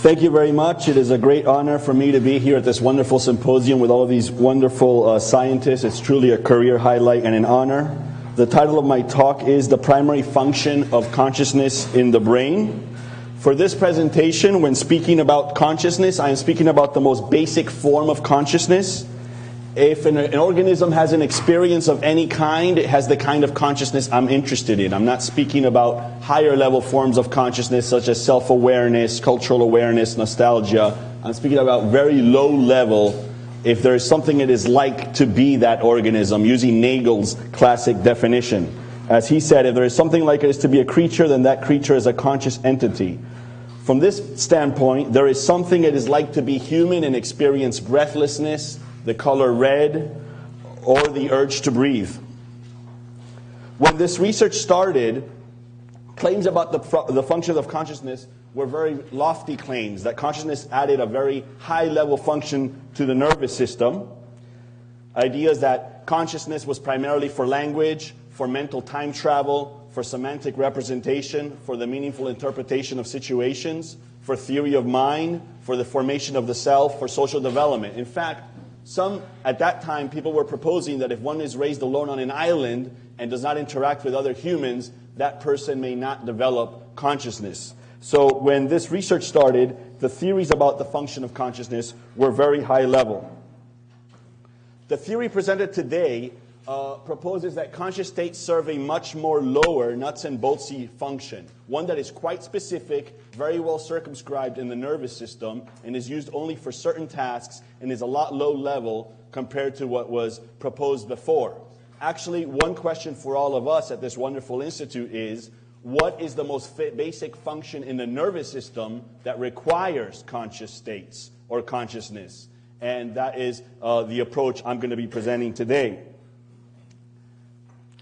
Thank you very much. It is a great honor for me to be here at this wonderful symposium with all of these wonderful scientists. It's truly a career highlight and an honor. The title of my talk is The Primary Function of Consciousness in the Brain. For this presentation, when speaking about consciousness, I am speaking about the most basic form of consciousness. If an organism has an experience of any kind, it has the kind of consciousness I'm interested in. I'm not speaking about higher level forms of consciousness such as self-awareness, cultural awareness, nostalgia. I'm speaking about very low level, if there is something it is like to be that organism, using Nagel's classic definition. As he said, if there is something like it is to be a creature, then that creature is a conscious entity. From this standpoint, there is something it is like to be human and experience breathlessness, the color red, or the urge to breathe. When this research started, claims about the function of consciousness were very lofty claims, that consciousness added a very high-level function to the nervous system. Ideas that consciousness was primarily for language, for mental time travel, for semantic representation, for the meaningful interpretation of situations, for theory of mind, for the formation of the self, for social development. In fact, at that time, people were proposing that if one is raised alone on an island and does not interact with other humans, that person may not develop consciousness. So when this research started, the theories about the function of consciousness were very high level. The theory presented today proposes that conscious states serve a much more lower nuts and boltsy function, one that is quite specific, very well circumscribed in the nervous system, and is used only for certain tasks, and is a lot low level compared to what was proposed before. Actually, one question for all of us at this wonderful institute is, what is the most basic function in the nervous system that requires conscious states or consciousness? And that is the approach I'm going to be presenting today.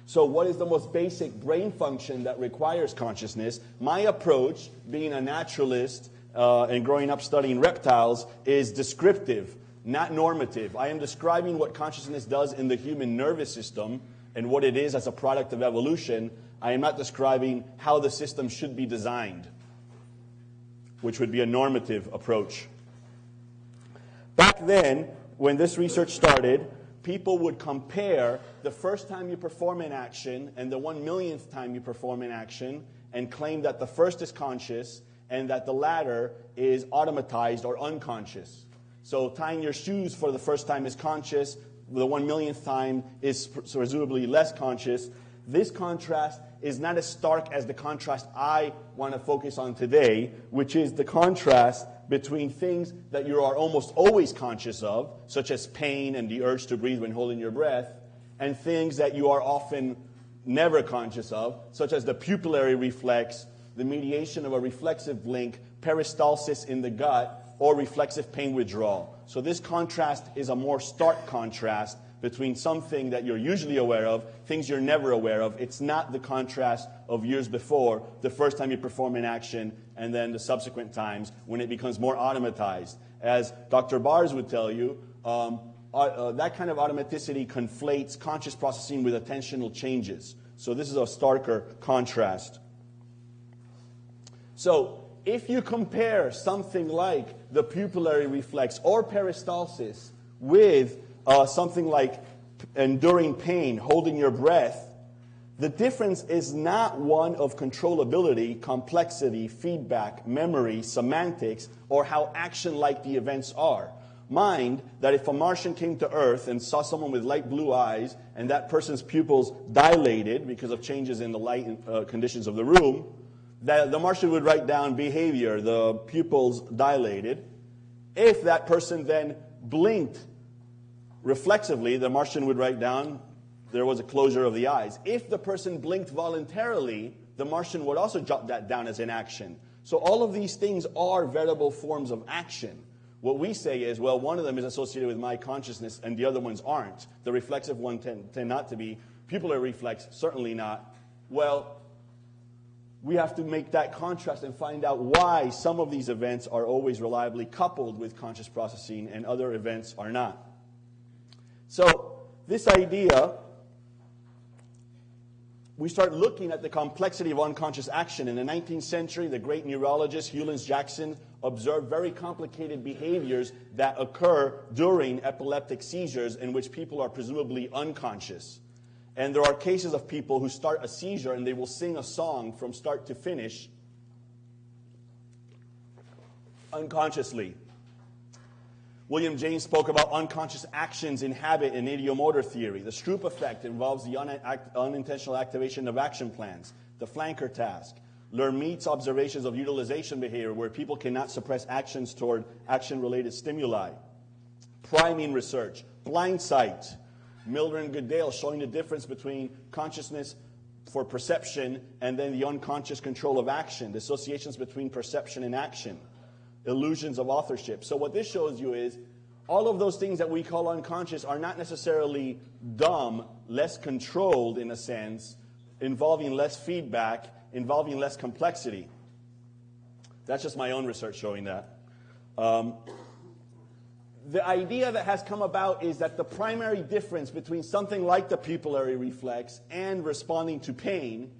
So what is the most basic brain function that requires consciousness? My approach, being a naturalist and growing up studying reptiles, is descriptive, not normative. I am describing what consciousness does in the human nervous system and what it is as a product of evolution. I am not describing how the system should be designed, which would be a normative approach. Back then, when this research started, people would compare the first time you perform an action and the 1,000,000th time you perform an action and claim that the first is conscious and that the latter is automatized or unconscious. So tying your shoes for the first time is conscious, the 1,000,000th time is presumably less conscious. This contrast is not as stark as the contrast I want to focus on today, which is the contrast between things that you are almost always conscious of, such as pain and the urge to breathe when holding your breath, and things that you are often never conscious of, such as the pupillary reflex, the mediation of a reflexive blink, peristalsis in the gut, or reflexive pain withdrawal. So this contrast is a more stark contrast between something that you're usually aware of, things you're never aware of. It's not the contrast of years before, the first time you perform an action, and then the subsequent times when it becomes more automatized. As Dr. Bars would tell you, that kind of automaticity conflates conscious processing with attentional changes. So this is a starker contrast. So if you compare something like the pupillary reflex or peristalsis with something like enduring pain, holding your breath, the difference is not one of controllability, complexity, feedback, memory, semantics, or how action-like the events are. Mind that if a Martian came to Earth and saw someone with light blue eyes and that person's pupils dilated because of changes in the light conditions of the room, that the Martian would write down behavior, the pupils dilated. If that person then blinked reflexively, the Martian would write down there was a closure of the eyes. If the person blinked voluntarily, the Martian would also jot that down as an action. So all of these things are variable forms of action. What we say is, well, one of them is associated with my consciousness and the other ones aren't. The reflexive one tend not to be. Pupillary reflex, certainly not. Well, we have to make that contrast and find out why some of these events are always reliably coupled with conscious processing and other events are not. So this idea we start looking at the complexity of unconscious action. In the 19th century, the great neurologist Hewlins Jackson observed very complicated behaviors that occur during epileptic seizures in which people are presumably unconscious. And there are cases of people who start a seizure and they will sing a song from start to finish unconsciously. William James spoke about unconscious actions in habit and idiomotor theory. The Stroop effect involves the unintentional activation of action plans. The flanker task. Lermit's observations of utilization behavior, where people cannot suppress actions toward action-related stimuli. Priming research. Blind sight. Miller and Goodale showing the difference between consciousness for perception and then the unconscious control of action. The associations between perception and action. Illusions of authorship. So what this shows you is all of those things that we call unconscious are not necessarily dumb, less controlled in a sense, involving less feedback, involving less complexity. That's just my own research showing that. The idea that has come about is that the primary difference between something like the pupillary reflex and responding to pain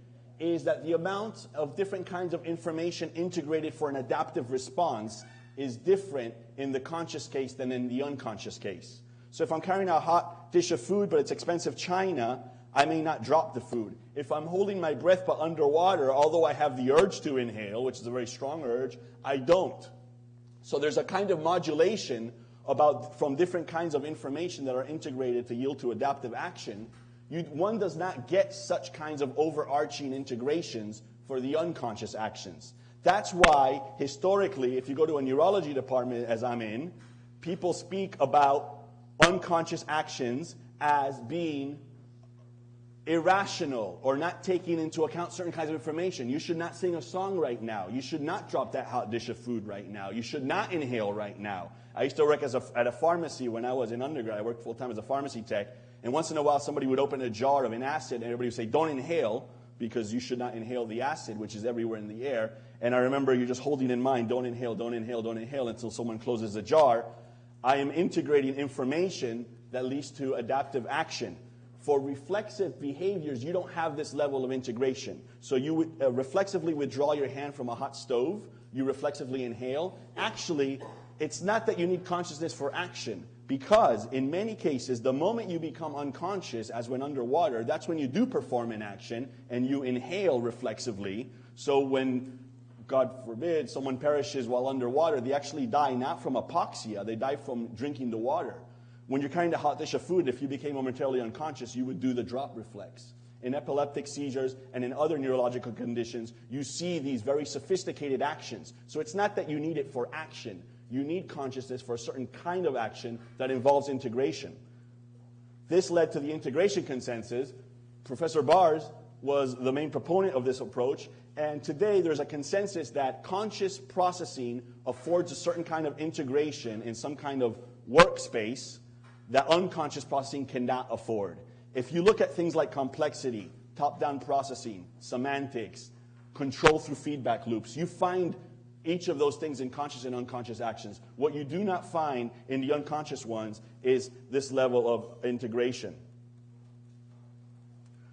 is that the amount of different kinds of information integrated for an adaptive response is different in the conscious case than in the unconscious case. So if I'm carrying a hot dish of food, but it's expensive china, I may not drop the food. If I'm holding my breath but underwater, although I have the urge to inhale, which is a very strong urge, I don't. So there's a kind of modulation from different kinds of information that are integrated to yield to adaptive action. One does not get such kinds of overarching integrations for the unconscious actions. That's why, historically, if you go to a neurology department, as I'm in, people speak about unconscious actions as being irrational or not taking into account certain kinds of information. You should not sing a song right now. You should not drop that hot dish of food right now. You should not inhale right now. I used to work at a pharmacy when I was in undergrad. I worked full-time as a pharmacy tech. And once in a while, somebody would open a jar of an acid, and everybody would say, don't inhale, because you should not inhale the acid, which is everywhere in the air. And I remember you're just holding in mind, don't inhale, don't inhale, don't inhale, until someone closes the jar. I am integrating information that leads to adaptive action. For reflexive behaviors, you don't have this level of integration. So you would reflexively withdraw your hand from a hot stove. You reflexively inhale. Actually, it's not that you need consciousness for action. Because in many cases, the moment you become unconscious, as when underwater, that's when you do perform an action and you inhale reflexively. So when, God forbid, someone perishes while underwater, they actually die not from hypoxia, they die from drinking the water. When you're carrying a hot dish of food, if you became momentarily unconscious, you would do the drop reflex. In epileptic seizures and in other neurological conditions, you see these very sophisticated actions. So it's not that you need it for action. You need consciousness for a certain kind of action that involves integration. This led to the integration consensus. Professor Bars was the main proponent of this approach, and today there's a consensus that conscious processing affords a certain kind of integration in some kind of workspace that unconscious processing cannot afford. If you look at things like complexity, top-down processing, semantics, control through feedback loops, you find each of those things in conscious and unconscious actions. What you do not find in the unconscious ones is this level of integration.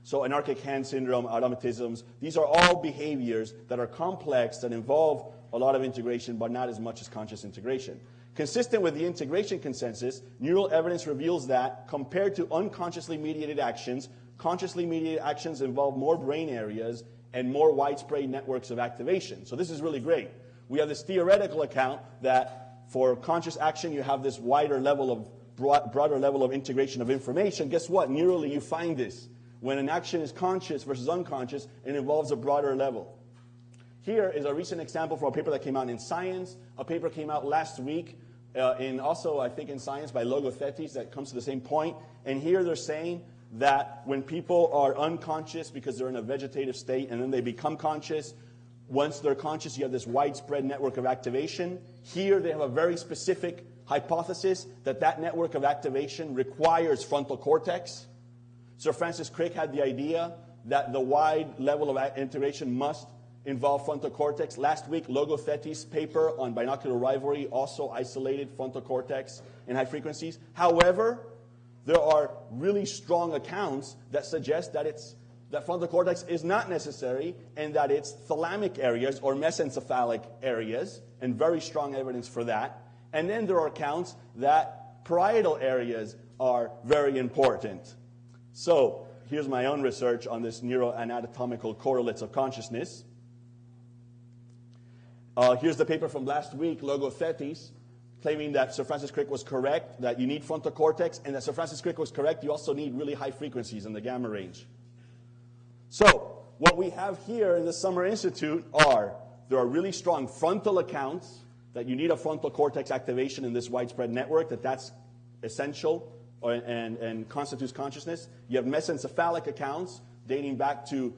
So anarchic hand syndrome, automatisms, these are all behaviors that are complex, that involve a lot of integration, but not as much as conscious integration. Consistent with the integration consensus, neural evidence reveals that compared to unconsciously mediated actions, consciously mediated actions involve more brain areas and more widespread networks of activation. So this is really great. We have this theoretical account that for conscious action, you have this wider level of, broader level of integration of information. Guess what? Neurally, you find this. When an action is conscious versus unconscious, it involves a broader level. Here is a recent example from a paper that came out in Science. A paper came out last week also, I think, in Science by Logothetis that comes to the same point. And here they're saying that when people are unconscious because they're in a vegetative state and then they become conscious, once they're conscious, you have this widespread network of activation. Here they have a very specific hypothesis that that network of activation requires frontal cortex. Sir Francis Crick had the idea that the wide level of integration must involve frontal cortex. Last week, Logothetis' paper on binocular rivalry also isolated frontal cortex and high frequencies. However, there are really strong accounts that suggest that it's that frontal cortex is not necessary and that it's thalamic areas or mesencephalic areas, and very strong evidence for that. And then there are accounts that parietal areas are very important. So here's my own research on this neuroanatomical correlates of consciousness. Here's the paper from last week, Logothetis, claiming that Sir Francis Crick was correct, that you need frontal cortex, and that Sir Francis Crick was correct, you also need really high frequencies in the gamma range. So what we have here in the Summer Institute there are really strong frontal accounts that you need a frontal cortex activation in this widespread network, that's essential and constitutes consciousness. You have mesencephalic accounts dating back to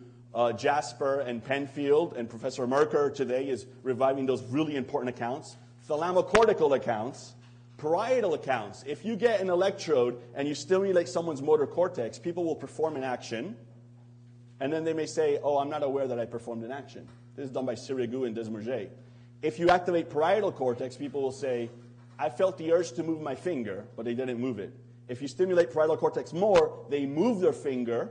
Jasper and Penfield, and Professor Merker today is reviving those really important accounts. Thalamocortical accounts, parietal accounts. If you get an electrode and you stimulate someone's motor cortex, people will perform an action, and then they may say, oh, I'm not aware that I performed an action. This is done by Sirigu and Desmourget. If you activate parietal cortex, people will say, I felt the urge to move my finger, but they didn't move it. If you stimulate parietal cortex more, they move their finger.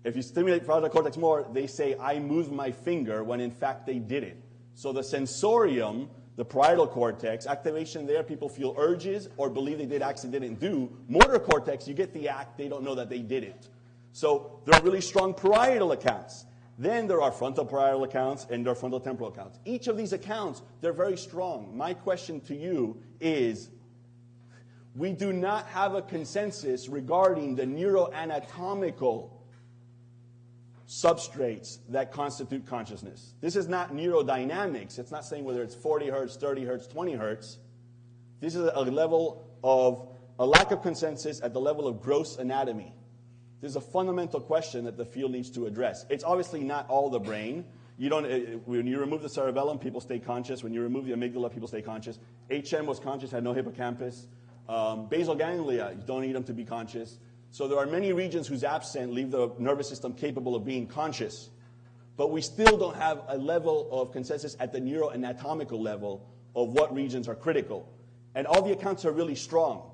If you stimulate parietal cortex more, they say, I moved my finger, when in fact they didn't. So the sensorium, the parietal cortex, activation there, people feel urges or believe they did acts they didn't do. Motor cortex, you get the act, they don't know that they did it. So there are really strong parietal accounts. Then there are frontal parietal accounts and there are frontal temporal accounts. Each of these accounts, they're very strong. My question to you is, we do not have a consensus regarding the neuroanatomical substrates that constitute consciousness. This is not neurodynamics. It's not saying whether it's 40 hertz, 30 hertz, 20 hertz. This is a level of a lack of consensus at the level of gross anatomy. This is a fundamental question that the field needs to address. It's obviously not all the brain. When you remove the cerebellum, people stay conscious. When you remove the amygdala, people stay conscious. HM was conscious, had no hippocampus. Basal ganglia, you don't need them to be conscious. So there are many regions whose absent leave the nervous system capable of being conscious. But we still don't have a level of consensus at the neuroanatomical level of what regions are critical. And all the accounts are really strong.